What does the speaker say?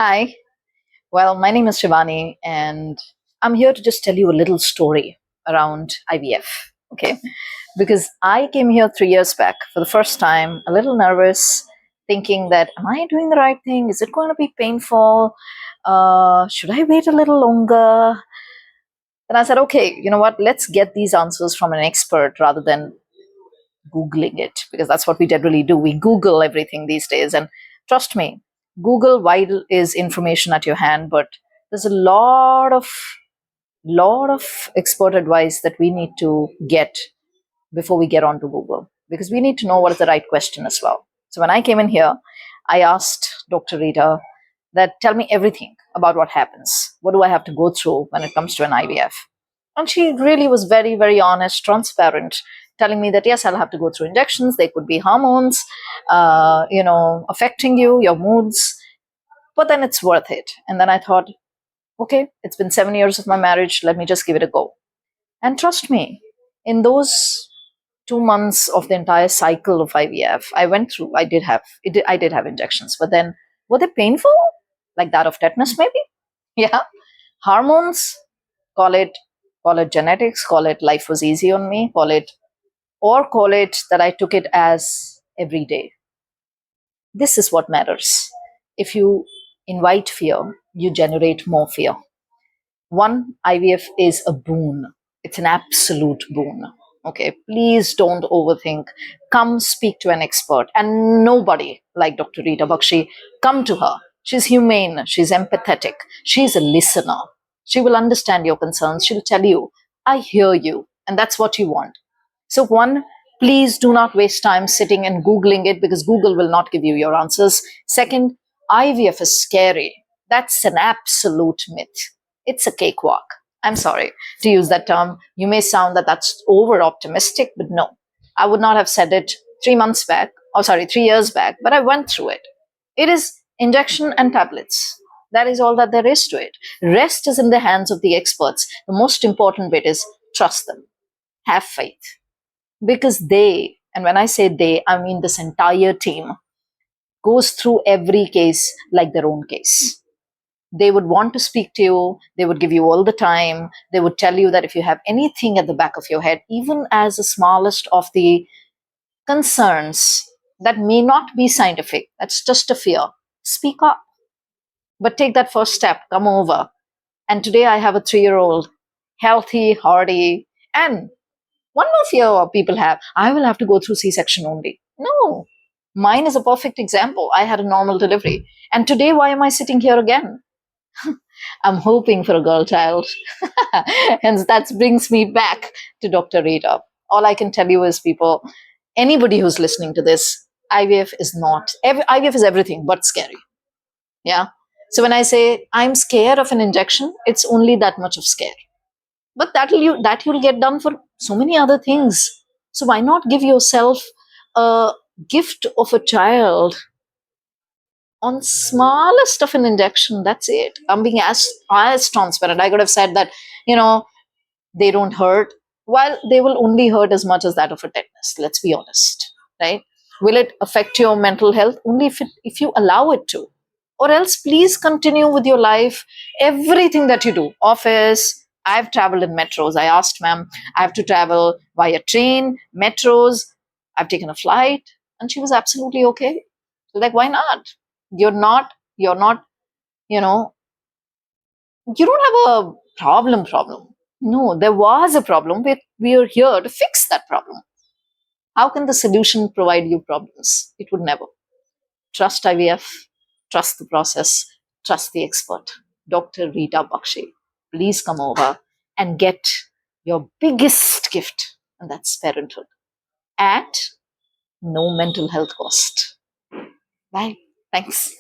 Hi. Well, my name is Shivani, and I'm here to just tell you a little story around IVF. Okay. Because I came here 3 years back for the first time, a little nervous, thinking that, am I doing the right thing? Is it going to be painful? Should I wait a little longer? Then I said, okay, you know what? Let's get these answers from an expert rather than Googling it, because that's what we generally do. We Google everything these days. And trust me, Google while is information at your hand, but there's a lot of expert advice that we need to get before we get onto Google, because we need to know what is the right question as well. So when I came in here, I asked Dr. Rita that tell me everything about what happens. What do I have to go through when it comes to an IVF? And she really was very, very honest, transparent, telling me that yes, I'll have to go through injections. They could be hormones, affecting you, your moods, but then it's worth it. And then I thought, okay, it's been 7 years of my marriage. Let me just give it a go. And trust me, in those 2 months of the entire cycle of IVF, I went through. I did have injections, but then were they painful, like that of tetanus, maybe? Yeah, hormones. Call it, call it genetics. Call it life was easy on me. Call it that I took it as every day. This is what matters. If you invite fear, you generate more fear. One, IVF is a boon. It's an absolute boon. Okay, please don't overthink. Come speak to an expert. And nobody like Dr. Rita Bakshi, come to her. She's humane, she's empathetic, she's a listener. She will understand your concerns. She'll tell you, I hear you. And that's what you want. So, one, please do not waste time sitting and Googling it, because Google will not give you your answers. Second, IVF is scary. That's an absolute myth. It's a cakewalk. I'm sorry to use that term. You may sound that that's over optimistic, but no. I would not have said it 3 months back, 3 years back, but I went through it. It is injection and tablets. That is all that there is to it. Rest is in the hands of the experts. The most important bit is trust them, have faith, because they, and when I say they, I mean this entire team, goes through every case like their own case. They would want to speak to you, they would give you all the time, they would tell you that if you have anything at the back of your head, even as the smallest of the concerns that may not be scientific, that's just a fear, speak up. But take that first step, come over. And today I have a 3-year-old, healthy, hearty, and one more fear people have, I will have to go through C-section only. No, mine is a perfect example. I had a normal delivery. And today, why am I sitting here again? I'm hoping for a girl child. Hence, that brings me back to Dr. Rita. All I can tell you is, people, anybody who's listening to this, IVF is everything but scary. Yeah. So when I say I'm scared of an injection, it's only that much of scare. But that you'll get done for so many other things. So why not give yourself a gift of a child on smallest of an injection? That's it. I'm being as transparent. I could have said that, you know, they don't hurt. While they will only hurt as much as that of a tetanus. Let's be honest, right? Will it affect your mental health? Only if you allow it to. Or else, please continue with your life. Everything that you do, office. I've traveled in metros. I asked, ma'am, I have to travel via train, metros. I've taken a flight, and she was absolutely okay. Like, why not? You're not, you know, you don't have a problem. No, there was a problem. We are here to fix that problem. How can the solution provide you problems? It would never. Trust IVF, trust the process, trust the expert. Dr. Rita Bakshi, please come over and get your biggest gift, and that's parenthood, at no mental health cost. Bye. Thanks.